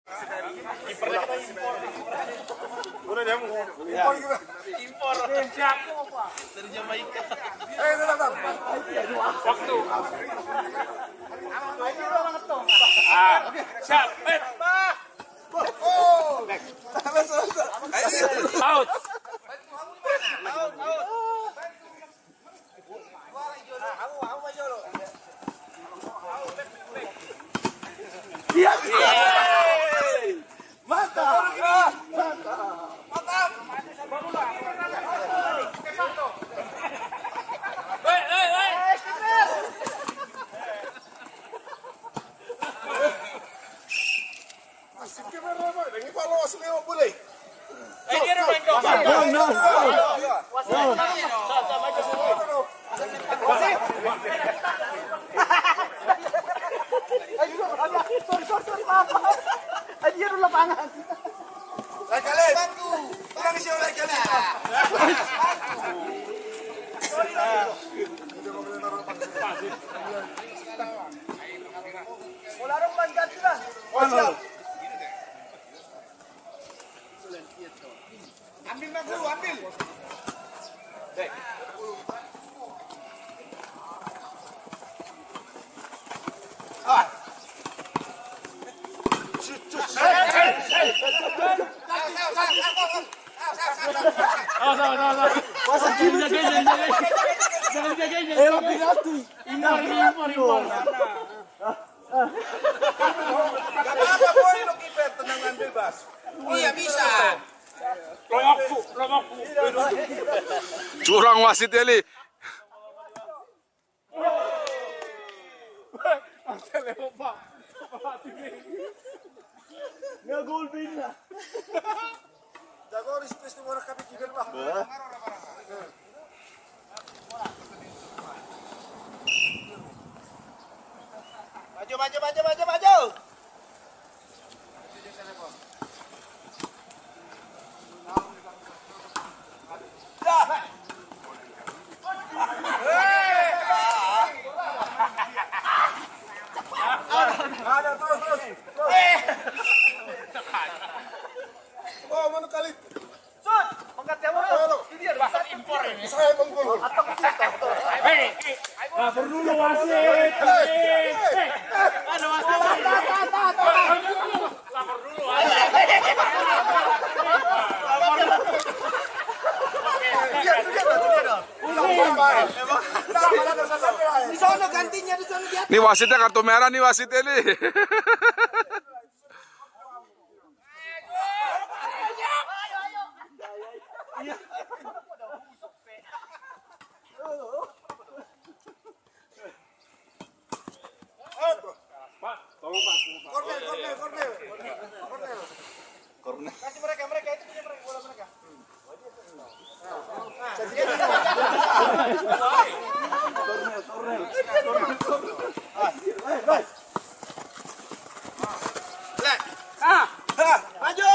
Kipernya kita impor. Udah deh, Impor gimana? Impor. Siapa apa? Dari Jamaika. Datang. Waktu. Ah, siap. Oh. Out. Ambil dulu, ambil. Iya bisa. Curang wasit ya, Li. Nggak gol bina. Jago respect di mana kami kiber bah. Maju. Ada terus. Oh, mana kali? Sun, pangkat siapa? Ini dia bahasa impor ini. Saya menggol. Atau kita. Lapor dulu wasit. Ada wasit. Lapor dulu wasit. Di sana gantinya di sana dia. Nih wasitnya kartu merah nih wasitnya nih. Korner. Kasih mereka itu punya mereka bola mereka. Maju.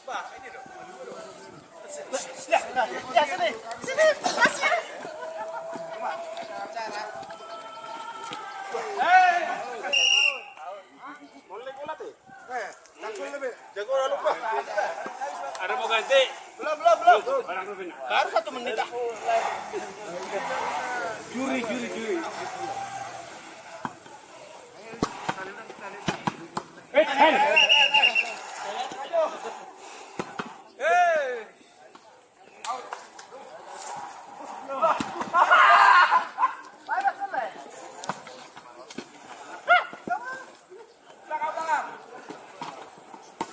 Bah, ini dong. Ya, sini. Kasih. Jago lupa. Ada mau ganti? Belum. Baru 1 menit dah. Juri.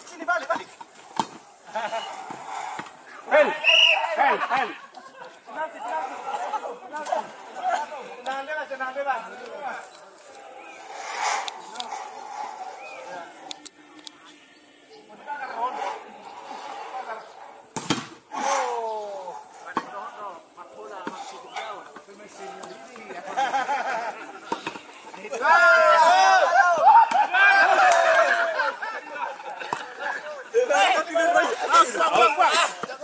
Sini balik. Hen. Tenang deh, Bang.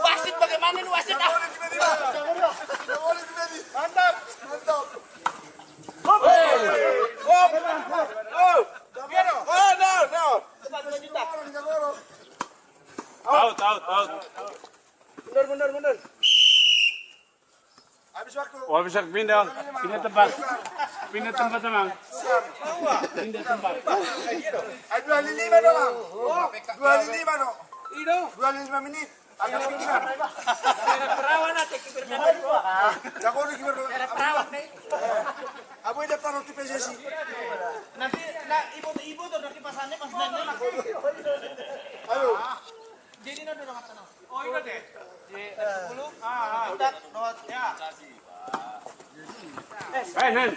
Wasit bagaimana nih wasit? Mundur. Habis waktu. Oh, bisa pindah. Pindah tempat. Pindah tempat, Bang. Pindah tempat. Ay, 2.5 doang. 2.5 no. 2.5 menit. Agak pingsan. Perawan natin, kibernan ko. Ako rin kibar. Perawan na Aboy daftar ng PSSC. Nanti, na ibo to, nakipasannya pas nanti. Ayo. Jadi na doon ang tanong. Oh, ikut deh. Kita, not, ya. Hen.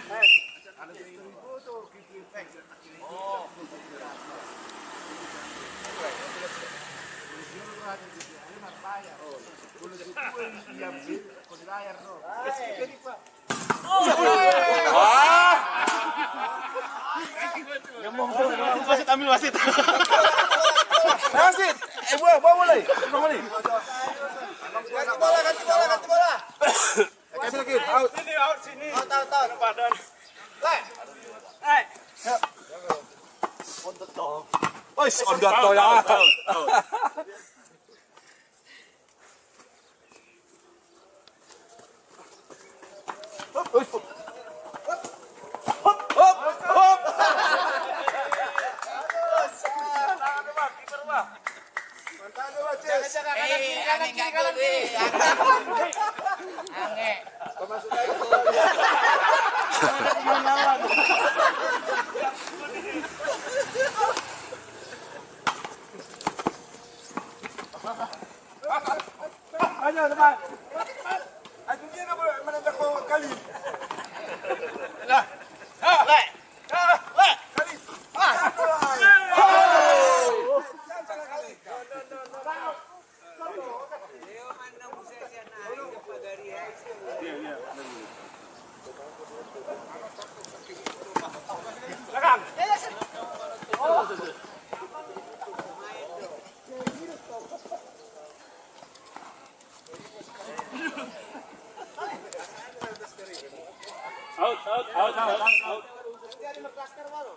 Wasit, ambil wasit. Wasit. Bawa mulai. Ganti bola. Kasih lagi. Out. Sini, out sini. Out. Badan. Woi, on gato ya. Ayo, teman. Ayo, dia nak menendang kali. Out.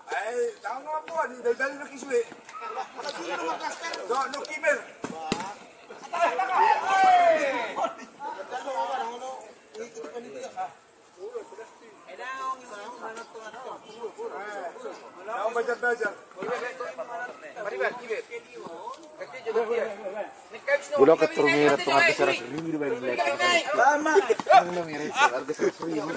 Ay, tahu apa ni? Dari nak kiswe. No kimer. Tahu belajar. Udah keturunnya tuh harga 100.000 di bawah black. Lama. Yang ngirit harga 100.000.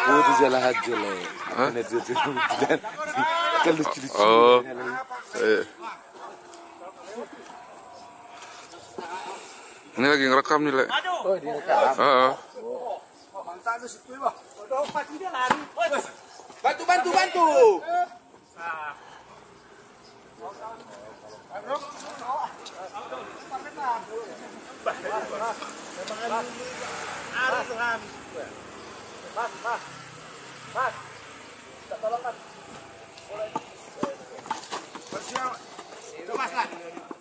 Oh, itu jalan haji lah. Ini itu kan lucu-lucu. Oh. Ini lagi ngerekam nih, Le. Oh, direkam. Heeh. Mantap tu situ bah. Bantu.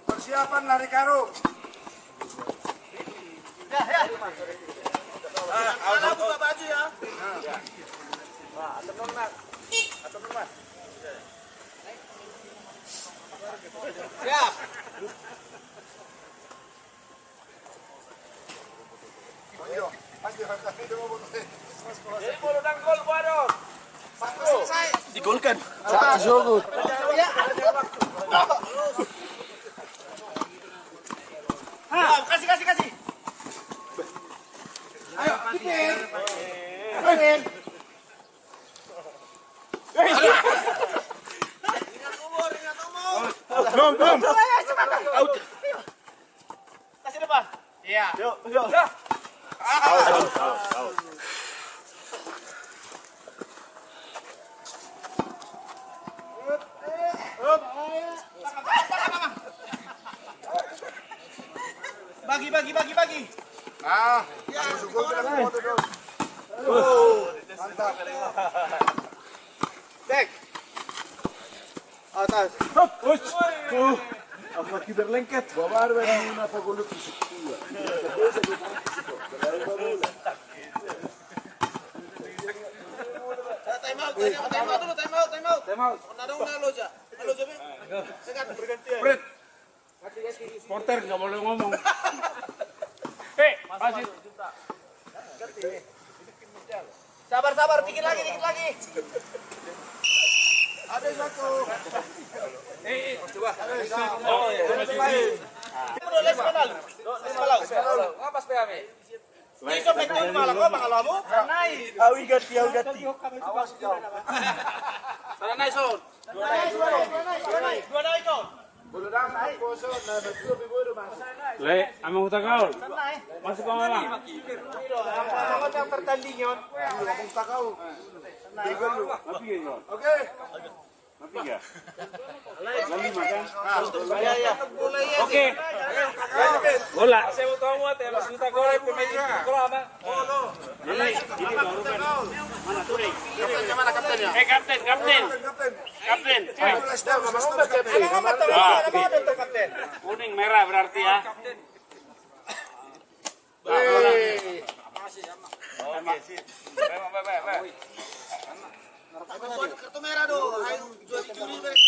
Persiapan lari karung. Kalau buka baju ya. Siap. Ayo, pasti harus itu mau Jadi gol dan gol baru. Selesai. Digolkan. Satu jogot. Ya. Kasih. Ayo, pikir. Belum. Kasih depan. Iya. Yuk. Bagi. Ah, syukur kita foto dong. Mantap. Dek. Atas. Apa kiber lengket? Bawa yang apa golok di situ. time out dulu, time out. Unalo aja. Halo Jabe. Sekat bergantian. Fred. Porter nggak boleh ngomong. Masih. Sabar, dikit lagi. Ada satu. Coba. Oh, ya. Les penal. Pas PAM. Iso penting malah kok bang alamu. Sanai. Awi gati. Awas kau. Sanai son. Dua naik son. Bulu dalam poso na betul bibodo mas. Le, amang utang kau. Masuk kau malang. Apa yang pertandingan? Ngomong tak kau. Mapi ya kau. Oke. Mapi ya. Lagi makan. Ya. Oke. Bola. Saya mau tahu ya, Mas Duta Goreng pemain bola apa? Ini baru kan. Mana Turing? Mana kaptennya? Kapten. Kapten. Lestar sama kapten. Kapten. Kuning merah berarti ya. Kartu merah do. Ayo jual curi mereka.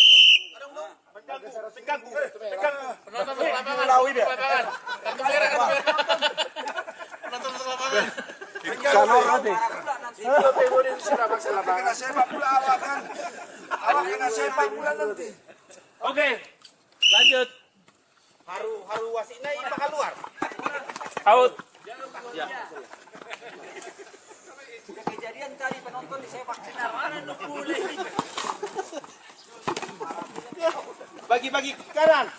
Pegang. Penonton lapangan. Kartu merah. Penonton lapangan. Kalau ada. Itu bibodo sudah maksa lapangan. Kena sepak pula awak kan. Awak kena sepak pula nanti. Oke. Lanjut. Haru wasina ini bakal luar. Out. Kejadian tadi penonton di sepak sinar mana boleh. Bagi kanan.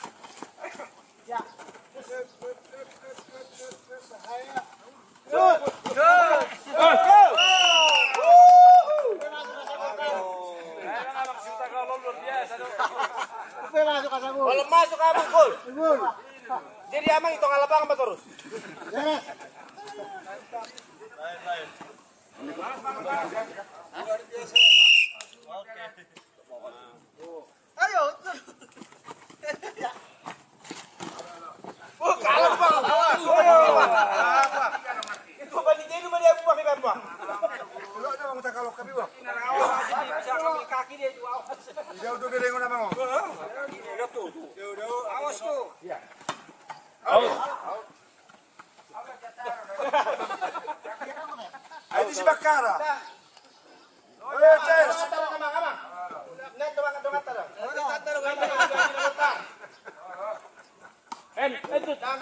Kalau masuk abang gol. Jadi amang itu ngalapang apa terus? Ayo. Oh, kalah bang. Itu banding jadi mana aku pakai kan bang? Lu ada mau tak kalau kami bang. Kaki dia juga awas. Jauh tu dia ngona bang. Awas tuh. Out. Ini si Bakara. Oh, Ches. Amang. Net doang tarang. Itu. Dah.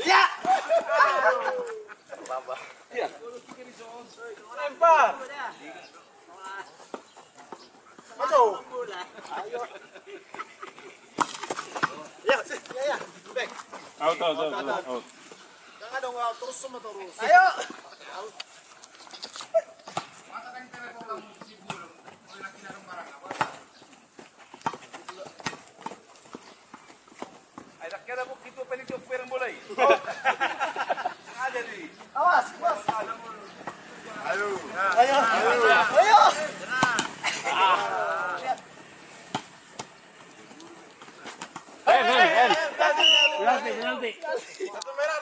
Ya. Lempar. Masuk. Ya. Back. Out. Jangan dong terus sama terus. Ayo. Kira mo kito pa nito perang bola. Ada di. Awas, bos. Ayo. Penalti. Satu merah.